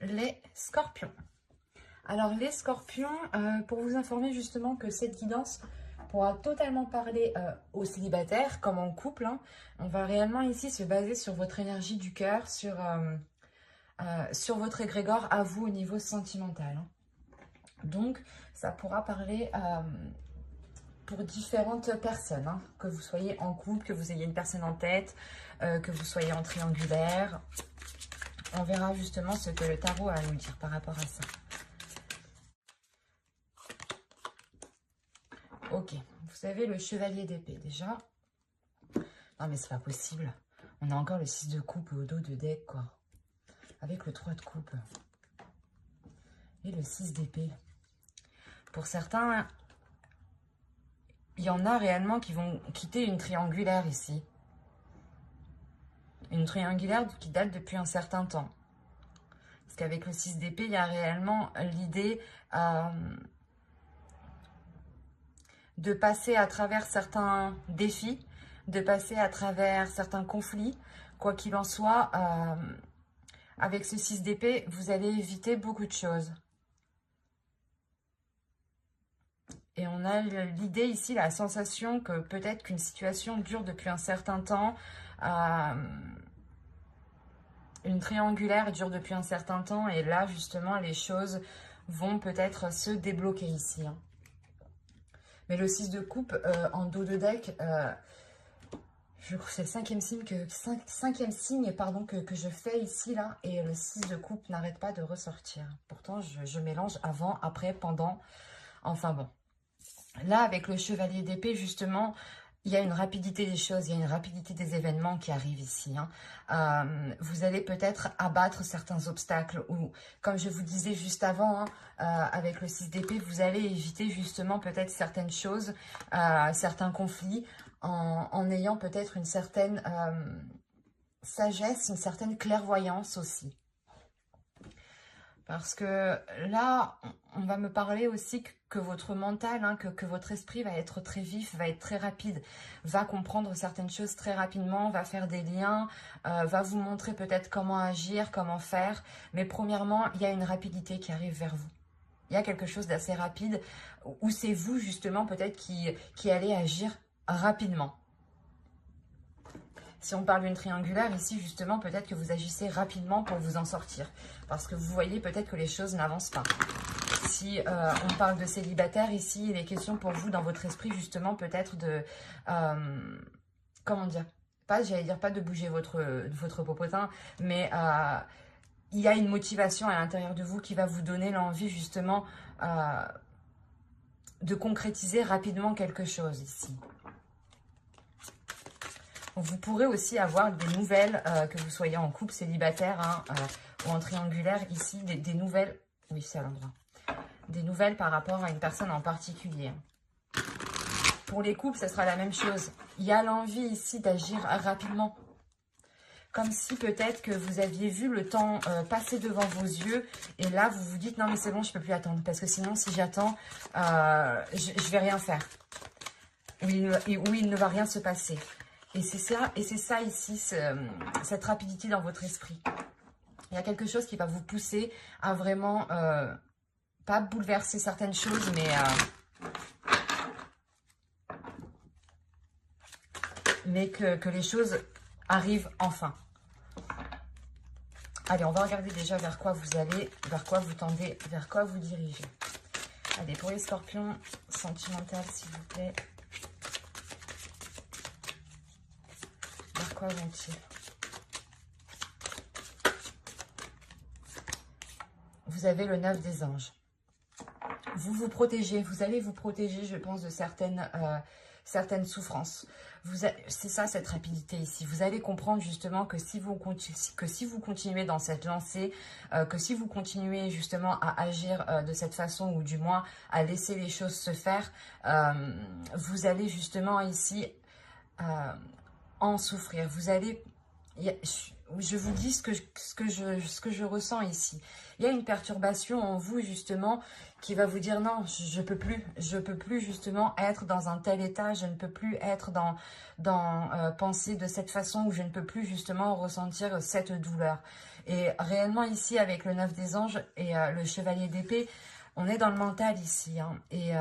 les scorpions. Alors les scorpions, pour vous informer justement que cette guidance pourra totalement parler aux célibataires comme en couple. On va réellement ici se baser sur votre énergie du cœur, sur votre égrégore à vous au niveau sentimental. Donc ça pourra parler pour différentes personnes, que vous soyez en couple, que vous ayez une personne en tête, que vous soyez en triangulaire. On verra justement ce que le tarot a à nous dire par rapport à ça. Ok, vous avez le chevalier d'épée déjà. Non mais c'est pas possible. On a encore le 6 de coupe au dos de deck, quoi. Avec le 3 de coupe. Et le 6 d'épée. Pour certains, il y en a réellement qui vont quitter une triangulaire ici. Une triangulaire qui date depuis un certain temps. Parce qu'avec le 6 d'épée, il y a réellement l'idée de passer à travers certains défis, de passer à travers certains conflits. Quoi qu'il en soit, avec ce 6 d'épée, vous allez éviter beaucoup de choses. Et on a l'idée ici, la sensation que peut-être qu'une situation dure depuis un certain temps. Une triangulaire dure depuis un certain temps. Et là, justement, les choses vont peut-être se débloquer ici. Mais le 6 de coupe en dos de deck, je crois que c'est le cinquième signe, que je fais ici, là. Et le 6 de coupe n'arrête pas de ressortir. Pourtant, je mélange avant, après, pendant. Enfin bon. Là, avec le chevalier d'épée, justement, il y a une rapidité des choses, il y a une rapidité des événements qui arrivent ici. Vous allez peut-être abattre certains obstacles ou, comme je vous disais juste avant, avec le 6 d'épée, vous allez éviter justement peut-être certaines choses, certains conflits, en ayant peut-être une certaine sagesse, une certaine clairvoyance aussi. Parce que là, on va me parler aussi que votre mental, que votre esprit va être très vif, va être très rapide, va comprendre certaines choses très rapidement, va faire des liens, va vous montrer peut-être comment agir, comment faire. Mais premièrement, il y a une rapidité qui arrive vers vous. Il y a quelque chose d'assez rapide où c'est vous justement peut-être qui allez agir rapidement. Si on parle d'une triangulaire, ici, justement, peut-être que vous agissez rapidement pour vous en sortir. Parce que vous voyez peut-être que les choses n'avancent pas. Si on parle de célibataire, ici, il est question pour vous, dans votre esprit, justement, peut-être de... comment dire? J'allais dire pas de bouger votre popotin, mais il y a une motivation à l'intérieur de vous qui va vous donner l'envie, justement, de concrétiser rapidement quelque chose, ici. Vous pourrez aussi avoir des nouvelles, que vous soyez en couple, célibataire ou en triangulaire, ici, des nouvelles, oui c'est à l'endroit, des nouvelles par rapport à une personne en particulier. Pour les couples, ce sera la même chose. Il y a l'envie ici d'agir rapidement. Comme si peut-être que vous aviez vu le temps passer devant vos yeux et là vous vous dites non mais c'est bon, je ne peux plus attendre parce que sinon si j'attends, je ne vais rien faire. Ou il ne va rien se passer. Et c'est ça ici, cette rapidité dans votre esprit. Il y a quelque chose qui va vous pousser à vraiment, pas bouleverser certaines choses, mais que les choses arrivent enfin. Allez, on va regarder déjà vers quoi vous allez, vers quoi vous tendez, vers quoi vous dirigez. Allez, pour les scorpions, sentimental s'il vous plaît. Vers quoi vont-ils? Vous avez le 9 des anges. Vous vous protégez, vous allez vous protéger, je pense, de certaines souffrances. C'est ça, cette rapidité ici. Vous allez comprendre justement que si vous continuez dans cette lancée, que si vous continuez justement à agir de cette façon, ou du moins à laisser les choses se faire, vous allez justement ici en souffrir. Vous allez... Je vous dis ce que je ressens ici. Il y a une perturbation en vous justement qui va vous dire non, je peux plus justement être dans un tel état, je ne peux plus être penser de cette façon, ou je ne peux plus justement ressentir cette douleur. Et réellement ici, avec le 9 des anges et le chevalier d'épée, on est dans le mental ici. Hein, et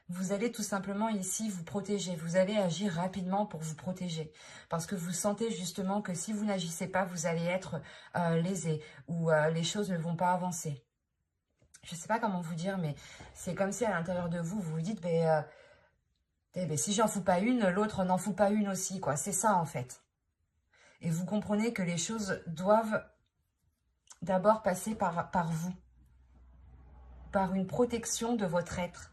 vous allez tout simplement ici vous protéger. Vous allez agir rapidement pour vous protéger. Parce que vous sentez justement que si vous n'agissez pas, vous allez être lésé ou les choses ne vont pas avancer. Je ne sais pas comment vous dire, mais c'est comme si à l'intérieur de vous, vous vous dites, si j'en fous pas une, l'autre n'en fout pas une aussi, quoi. C'est ça, en fait. Et vous comprenez que les choses doivent d'abord passer par vous. Par une protection de votre être.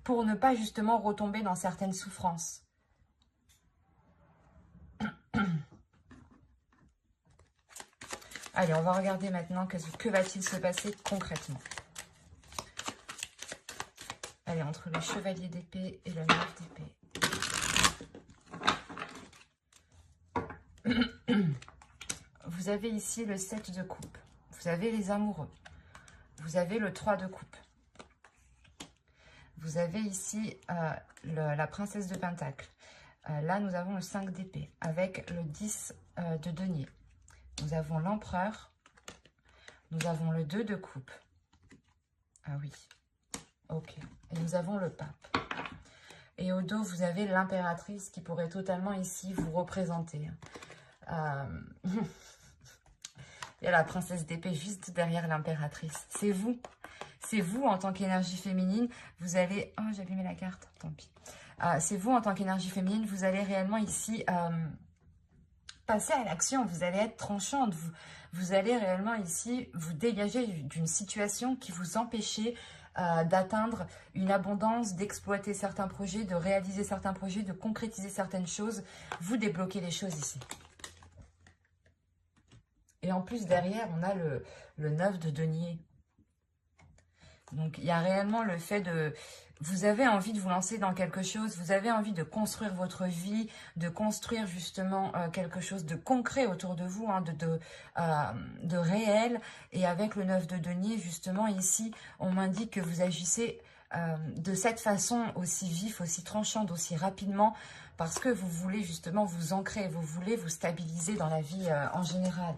Pour ne pas justement retomber dans certaines souffrances. Allez, on va regarder maintenant que va-t-il se passer concrètement. Allez, entre le chevalier d'épée et le 9 d'épée. Vous avez ici le 7 de coupe. Vous avez les amoureux. Vous avez le 3 de coupe. Vous avez ici la princesse de pentacle. Là, nous avons le 5 d'épée avec le 10 de denier. Nous avons l'empereur. Nous avons le 2 de coupe. Ah oui. Ok. Et nous avons le pape. Et au dos, vous avez l'impératrice qui pourrait totalement ici vous représenter. Il y a la princesse d'épée juste derrière l'impératrice. C'est vous. C'est vous en tant qu'énergie féminine. Vous allez... Oh, j'ai allumé la carte. Tant pis. C'est vous en tant qu'énergie féminine. Vous allez réellement ici passer à l'action. Vous allez être tranchante. Vous allez réellement ici vous dégager d'une situation qui vous empêchait d'atteindre une abondance, d'exploiter certains projets, de réaliser certains projets, de concrétiser certaines choses. Vous débloquez les choses ici. Et en plus, derrière, on a le 9 de denier. Donc, il y a réellement le fait de... Vous avez envie de vous lancer dans quelque chose, vous avez envie de construire votre vie, de construire justement quelque chose de concret autour de vous, hein, de réel. Et avec le 9 de denier, justement, ici, on m'indique que vous agissez de cette façon aussi vif, aussi tranchante, aussi rapidement, parce que vous voulez justement vous ancrer, vous voulez vous stabiliser dans la vie en général.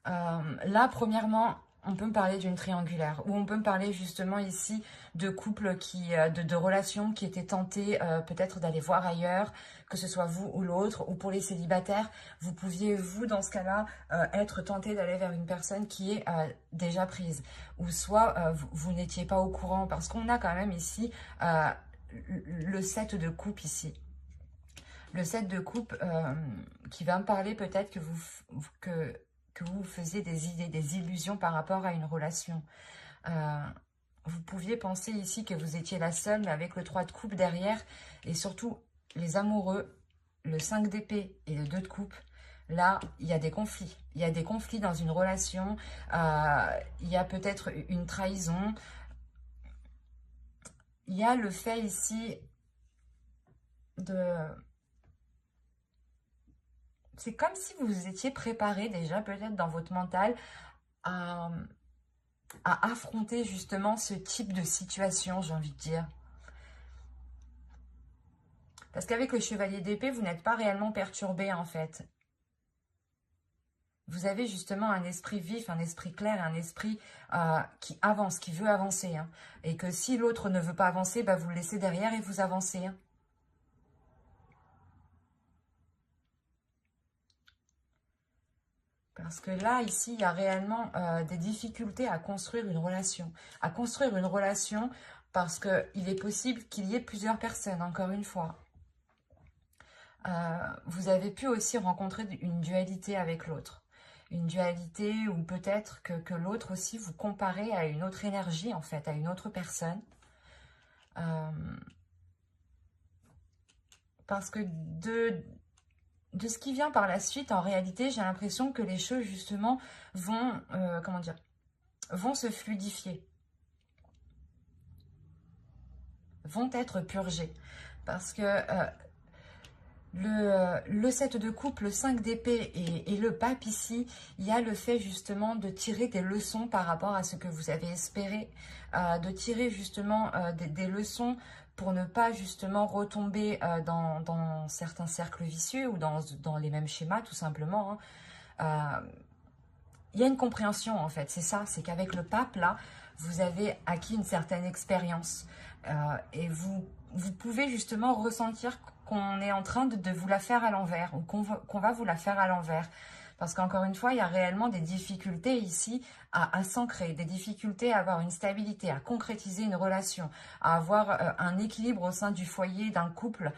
Là, premièrement, on peut me parler d'une triangulaire, ou on peut me parler justement ici de couples, de relations qui étaient tentées peut-être d'aller voir ailleurs, que ce soit vous ou l'autre, ou pour les célibataires, vous pouviez, vous, dans ce cas-là, être tenté d'aller vers une personne qui est déjà prise, ou soit vous n'étiez pas au courant, parce qu'on a quand même ici le 7 de coupe ici. Le 7 de coupe qui va me parler peut-être que vous faisiez des idées, des illusions par rapport à une relation. Vous pouviez penser ici que vous étiez la seule, mais avec le 3 de coupe derrière, et surtout les amoureux, le 5 d'épée et le 2 de coupe, là, il y a des conflits. Il y a des conflits dans une relation, il y a peut-être une trahison. Il y a le fait ici de... C'est comme si vous étiez préparé déjà, peut-être dans votre mental, à affronter justement ce type de situation, j'ai envie de dire. Parce qu'avec le chevalier d'épée, vous n'êtes pas réellement perturbé en fait. Vous avez justement un esprit vif, un esprit clair, un esprit qui avance, qui veut avancer. Hein. Et que si l'autre ne veut pas avancer, bah, vous le laissez derrière et vous avancez. Hein. Parce que là, ici, il y a réellement des difficultés à construire une relation. À construire une relation parce qu'il est possible qu'il y ait plusieurs personnes, encore une fois. Vous avez pu aussi rencontrer une dualité avec l'autre. Une dualité où peut-être que l'autre aussi vous comparez à une autre énergie, en fait, à une autre personne. Parce que de ce qui vient par la suite, en réalité, j'ai l'impression que les choses, justement, vont, vont se fluidifier. Vont être purgées. Parce que le 7 de coupe, le 5 d'épée et le pape ici, il y a le fait justement de tirer des leçons par rapport à ce que vous avez espéré, de tirer justement des leçons pour ne pas justement retomber dans certains cercles vicieux ou dans les mêmes schémas tout simplement. Hein. Il y a une compréhension en fait, c'est ça, c'est qu'avec le pape là, vous avez acquis une certaine expérience et vous pouvez justement ressentir qu'on est en train de vous la faire à l'envers ou qu'on va vous la faire à l'envers. Parce qu'encore une fois, il y a réellement des difficultés ici à s'ancrer, des difficultés à avoir une stabilité, à concrétiser une relation, à avoir un équilibre au sein du foyer, d'un couple.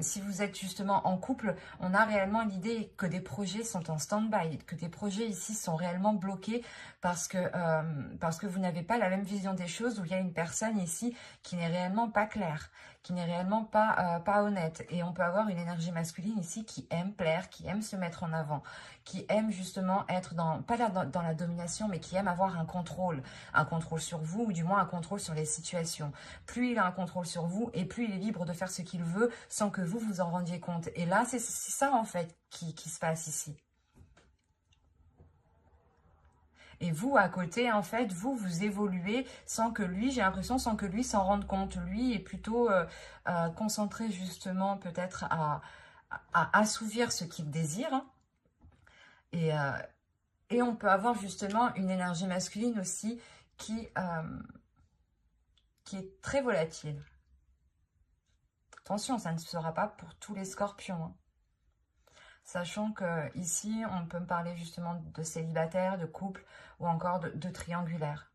Si vous êtes justement en couple, on a réellement l'idée que des projets sont en stand-by, que des projets ici sont réellement bloqués parce que vous n'avez pas la même vision des choses, où il y a une personne ici qui n'est réellement pas claire, qui n'est réellement pas honnête. Et on peut avoir une énergie masculine ici qui aime plaire, qui aime se mettre en avant, qui aime justement être pas dans la domination, mais qui aime avoir un contrôle sur vous, ou du moins un contrôle sur les situations. Plus il a un contrôle sur vous, et plus il est libre de faire ce qu'il veut, sans que vous vous en rendiez compte. Et là, c'est ça en fait qui se passe ici. Et vous, à côté, en fait, vous évoluez sans que lui, j'ai l'impression, sans que lui s'en rende compte. Lui est plutôt concentré justement peut-être à assouvir ce qu'il désire. Hein. Et on peut avoir justement une énergie masculine aussi qui est très volatile. Attention, ça ne sera pas pour tous les scorpions. Hein. Sachant que ici, on peut me parler justement de célibataire, de couple ou encore de triangulaire.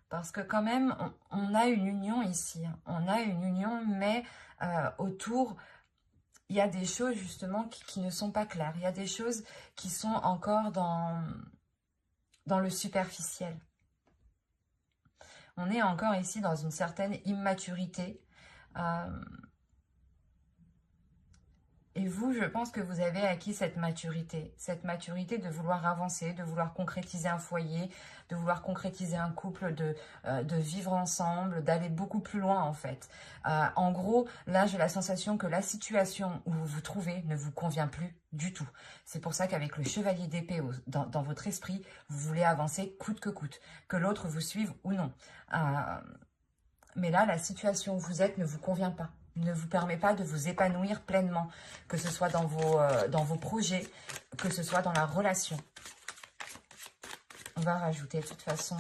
Parce que quand même, on a une union ici. Hein. On a une union, mais autour, il y a des choses justement qui ne sont pas claires. Il y a des choses qui sont encore dans le superficiel. On est encore ici dans une certaine immaturité. Et vous, je pense que vous avez acquis cette maturité de vouloir avancer, de vouloir concrétiser un foyer, de vouloir concrétiser un couple, de vivre ensemble, d'aller beaucoup plus loin en fait. En gros, là, j'ai la sensation que la situation où vous vous trouvez ne vous convient plus du tout. C'est pour ça qu'avec le chevalier d'épée dans votre esprit, vous voulez avancer coûte que coûte, que l'autre vous suive ou non. Mais là, la situation où vous êtes ne vous convient pas. Ne vous permet pas de vous épanouir pleinement, que ce soit dans vos projets, que ce soit dans la relation. On va rajouter de toute façon.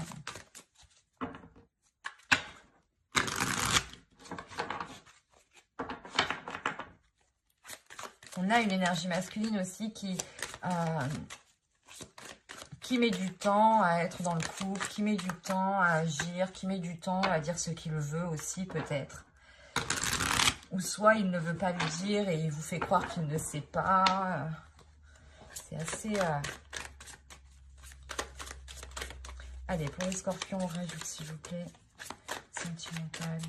On a une énergie masculine aussi qui met du temps à être dans le couple, qui met du temps à agir, qui met du temps à dire ce qu'il veut aussi peut-être. Ou soit il ne veut pas le dire et il vous fait croire qu'il ne sait pas. C'est assez... Allez, pour les scorpions, on rajoute s'il vous plaît. Sentimental.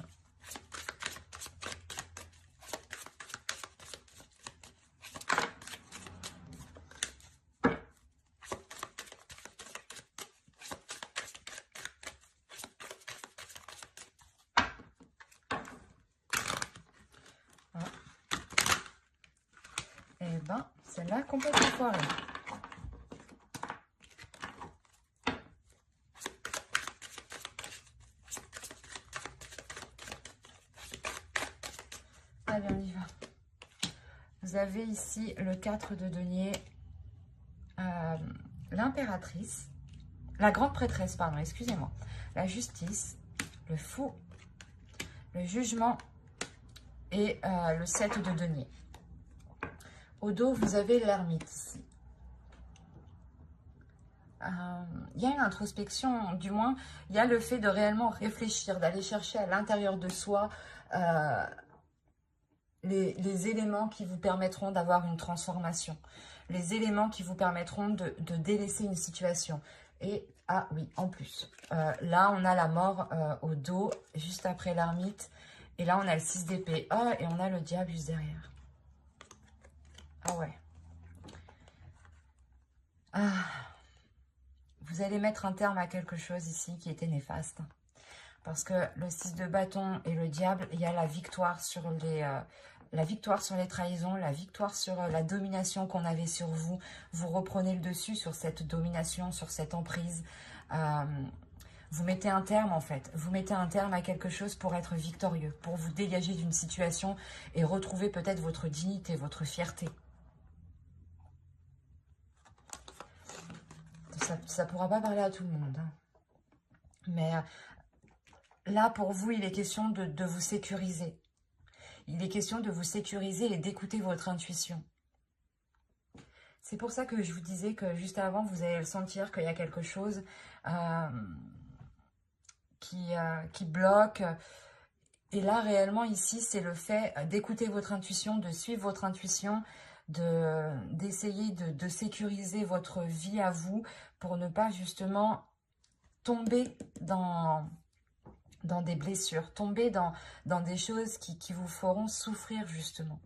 Eh ben, celle-là, complètement foirée. Allez, on y va. Vous avez ici le 4 de denier, l'impératrice, la grande prêtresse, pardon, excusez-moi, la justice, le fou, le jugement et le 7 de denier. Au dos, vous avez l'ermite ici. Il y a une introspection, du moins, il y a le fait de réellement réfléchir, d'aller chercher à l'intérieur de soi les éléments qui vous permettront d'avoir une transformation, les éléments qui vous permettront de délaisser une situation. Et, ah oui, en plus, là, on a la mort au dos, juste après l'ermite, et là, on a le 6 d'épée. Ah, et on a le diable juste derrière. Ah ouais. Ah. Vous allez mettre un terme à quelque chose ici qui était néfaste. Parce que le 6 de bâton et le diable, il y a la victoire sur la victoire sur les trahisons, la victoire sur la domination qu'on avait sur vous. Vous reprenez le dessus sur cette domination, sur cette emprise. Vous mettez un terme en fait. Vous mettez un terme à quelque chose pour être victorieux, pour vous dégager d'une situation et retrouver peut-être votre dignité, votre fierté. Ça ne pourra pas parler à tout le monde. Hein. Mais là, pour vous, il est question de vous sécuriser. Il est question de vous sécuriser et d'écouter votre intuition. C'est pour ça que je vous disais que juste avant, vous allez le sentir qu'il y a quelque chose qui bloque. Et là, réellement, ici, c'est le fait d'écouter votre intuition, de suivre votre intuition, d'essayer de sécuriser votre vie à vous pour ne pas justement tomber dans des blessures, tomber dans des choses qui vous feront souffrir justement.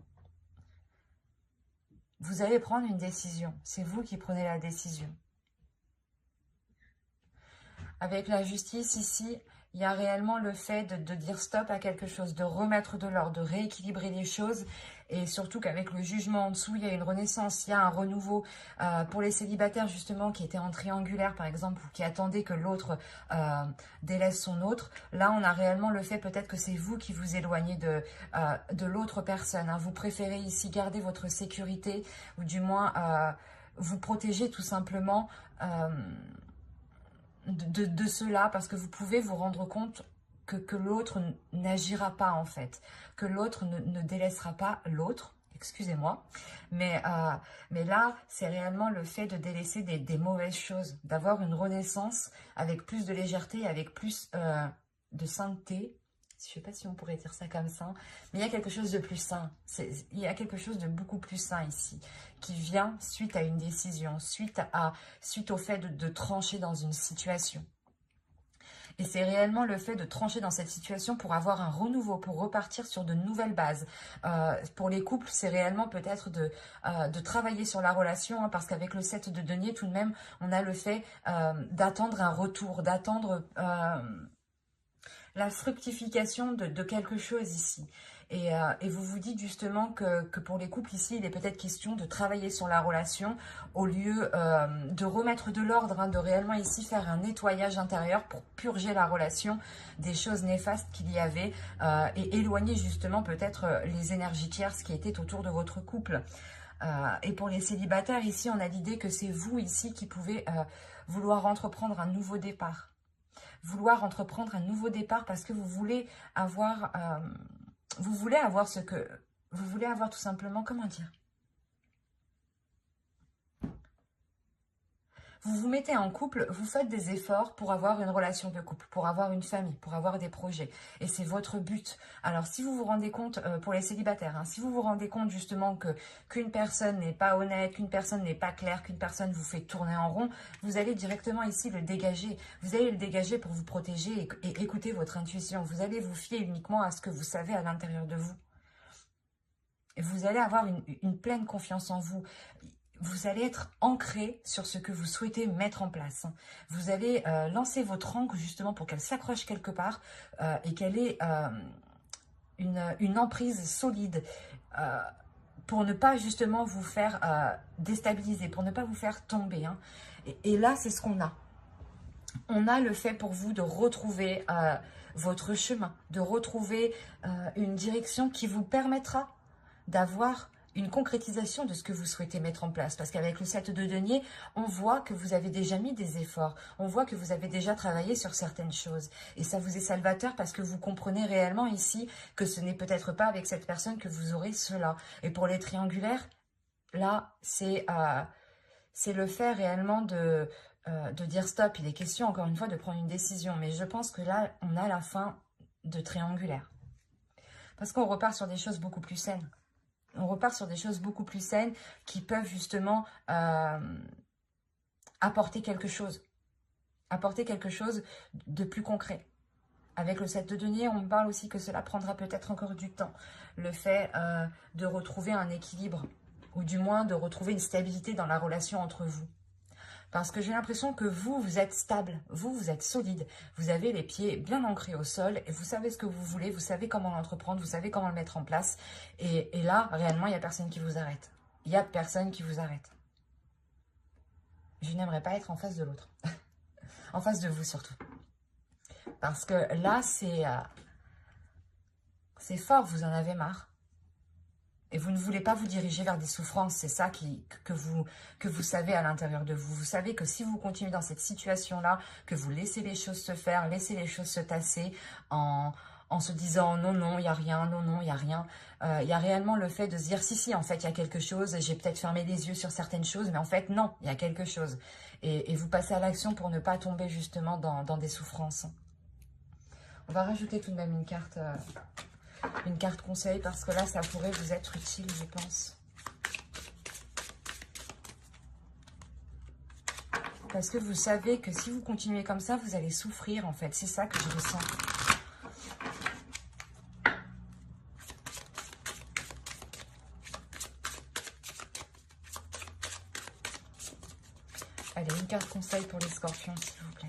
Vous allez prendre une décision, c'est vous qui prenez la décision. Avec la justice ici, il y a réellement le fait de dire stop à quelque chose, de remettre de l'ordre, de rééquilibrer les choses. Et surtout qu'avec le jugement en dessous, il y a une renaissance, il y a un renouveau. Pour les célibataires justement qui étaient en triangulaire par exemple, ou qui attendaient que l'autre délaisse son autre, là on a réellement le fait peut-être que c'est vous qui vous éloignez de l'autre personne. Hein. Vous préférez ici garder votre sécurité, ou du moins vous protéger tout simplement de cela, parce que vous pouvez vous rendre compte que l'autre n'agira pas en fait, que l'autre ne délaissera pas l'autre, excusez-moi, mais là c'est réellement le fait de délaisser des mauvaises choses, d'avoir une renaissance avec plus de légèreté, avec plus de sainteté. Je ne sais pas si on pourrait dire ça comme ça, mais il y a quelque chose de plus sain. Il y a quelque chose de beaucoup plus sain ici, qui vient suite à une décision, suite au fait de trancher dans une situation. Et c'est réellement le fait de trancher dans cette situation pour avoir un renouveau, pour repartir sur de nouvelles bases. Pour les couples, c'est réellement peut-être de travailler sur la relation, hein, parce qu'avec le 7 de denier, tout de même, on a le fait d'attendre un retour, d'attendre la fructification de quelque chose ici. Et vous vous dites justement que pour les couples ici, il est peut-être question de travailler sur la relation au lieu de remettre de l'ordre, hein, de réellement ici faire un nettoyage intérieur pour purger la relation des choses néfastes qu'il y avait et éloigner justement peut-être les énergies tierces qui étaient autour de votre couple. Et pour les célibataires ici, on a l'idée que c'est vous ici qui pouvez vouloir entreprendre un nouveau départ. Vouloir entreprendre un nouveau départ parce que vous voulez avoir ce que vous voulez avoir tout simplement, comment dire, vous vous mettez en couple, vous faites des efforts pour avoir une relation de couple, pour avoir une famille, pour avoir des projets. Et c'est votre but. Alors, si vous vous rendez compte, pour les célibataires, hein, si vous vous rendez compte justement qu'une personne n'est pas honnête, qu'une personne n'est pas claire, qu'une personne vous fait tourner en rond, vous allez directement ici le dégager. Vous allez le dégager pour vous protéger et écouter votre intuition. Vous allez vous fier uniquement à ce que vous savez à l'intérieur de vous. Et vous allez avoir une pleine confiance en vous. Vous allez être ancré sur ce que vous souhaitez mettre en place. Vous allez lancer votre ancre justement pour qu'elle s'accroche quelque part et qu'elle ait une emprise solide pour ne pas justement vous faire déstabiliser, pour ne pas vous faire tomber. Hein. Et là, c'est ce qu'on a. On a le fait pour vous de retrouver votre chemin, de retrouver une direction qui vous permettra d'avoir une concrétisation de ce que vous souhaitez mettre en place. Parce qu'avec le 7 de denier, on voit que vous avez déjà mis des efforts. On voit que vous avez déjà travaillé sur certaines choses. Et ça vous est salvateur parce que vous comprenez réellement ici que ce n'est peut-être pas avec cette personne que vous aurez cela. Et pour les triangulaires, là, c'est le fait réellement de dire stop. Il est question, encore une fois, de prendre une décision. Mais je pense que là, on a la fin de triangulaire. Parce qu'on repart sur des choses beaucoup plus saines. On repart sur des choses beaucoup plus saines qui peuvent justement apporter quelque chose de plus concret. Avec le 7 de denier, on parle aussi que cela prendra peut-être encore du temps. Le fait de retrouver un équilibre, ou du moins de retrouver une stabilité dans la relation entre vous. Parce que j'ai l'impression que vous, vous êtes stable, vous êtes solide, vous avez les pieds bien ancrés au sol, et vous savez ce que vous voulez, vous savez comment l'entreprendre, vous savez comment le mettre en place. Et là, réellement, il n'y a personne qui vous arrête. Il n'y a personne qui vous arrête. Je n'aimerais pas être en face de l'autre. En face de vous surtout. Parce que là, c'est fort, vous en avez marre. Et vous ne voulez pas vous diriger vers des souffrances. C'est ça que vous savez à l'intérieur de vous. Vous savez que si vous continuez dans cette situation-là, que vous laissez les choses se faire, laissez les choses se tasser en se disant non, non, il n'y a rien, non, non, il n'y a rien. Il y a réellement le fait de se dire si, en fait, il y a quelque chose. J'ai peut-être fermé les yeux sur certaines choses, mais en fait, non, il y a quelque chose. Et vous passez à l'action pour ne pas tomber justement dans des souffrances. On va rajouter tout de même une carte conseil, parce que là, ça pourrait vous être utile, je pense. Parce que vous savez que si vous continuez comme ça, vous allez souffrir, en fait. C'est ça que je ressens. Allez, une carte conseil pour les scorpions, s'il vous plaît.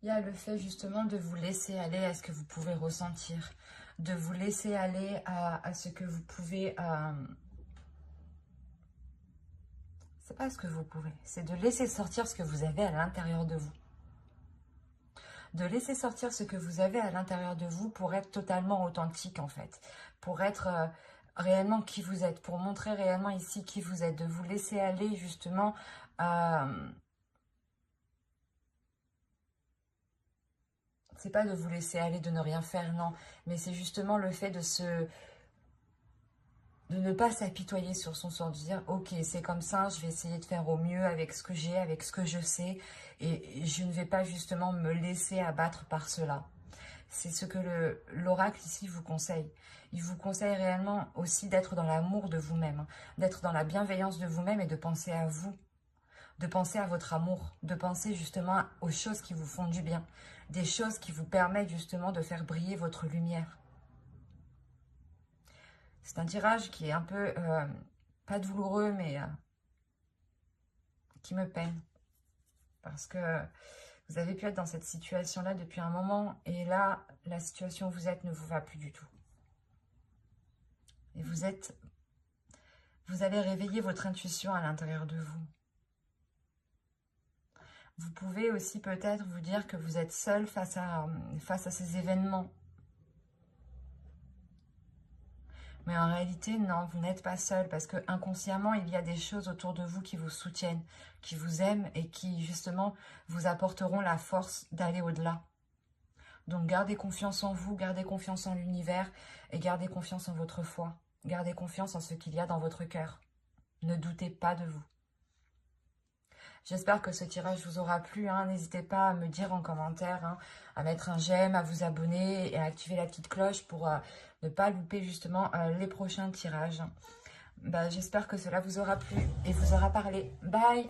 Il y a le fait justement de vous laisser aller à ce que vous pouvez ressentir, de vous laisser aller à ce que vous pouvez... C'est pas ce que vous pouvez, c'est de laisser sortir ce que vous avez à l'intérieur de vous. De laisser sortir ce que vous avez à l'intérieur de vous pour être totalement authentique en fait, pour être réellement qui vous êtes, pour montrer réellement ici qui vous êtes, de vous laisser aller justement... c'est pas de vous laisser aller, de ne rien faire, non. Mais c'est justement le fait de ne pas s'apitoyer sur son sort, de dire, ok, c'est comme ça, je vais essayer de faire au mieux avec ce que j'ai, avec ce que je sais. Et je ne vais pas justement me laisser abattre par cela. C'est ce que l'oracle ici vous conseille. Il vous conseille réellement aussi d'être dans l'amour de vous-même, d'être dans la bienveillance de vous-même et de penser à vous. De penser à votre amour, de penser justement aux choses qui vous font du bien, des choses qui vous permettent justement de faire briller votre lumière. C'est un tirage qui est un peu, pas douloureux, mais qui me peine. Parce que vous avez pu être dans cette situation-là depuis un moment, et là, la situation où vous êtes ne vous va plus du tout. Et vous avez réveillé votre intuition à l'intérieur de vous. Vous pouvez aussi peut-être vous dire que vous êtes seul face à ces événements. Mais en réalité, non, vous n'êtes pas seul parce que inconsciemment, il y a des choses autour de vous qui vous soutiennent, qui vous aiment et qui justement vous apporteront la force d'aller au-delà. Donc gardez confiance en vous, gardez confiance en l'univers et gardez confiance en votre foi. Gardez confiance en ce qu'il y a dans votre cœur. Ne doutez pas de vous. J'espère que ce tirage vous aura plu. N'hésitez pas à me dire en commentaire, à mettre un j'aime, à vous abonner et à activer la petite cloche pour ne pas louper justement les prochains tirages. J'espère que cela vous aura plu et vous aura parlé. Bye!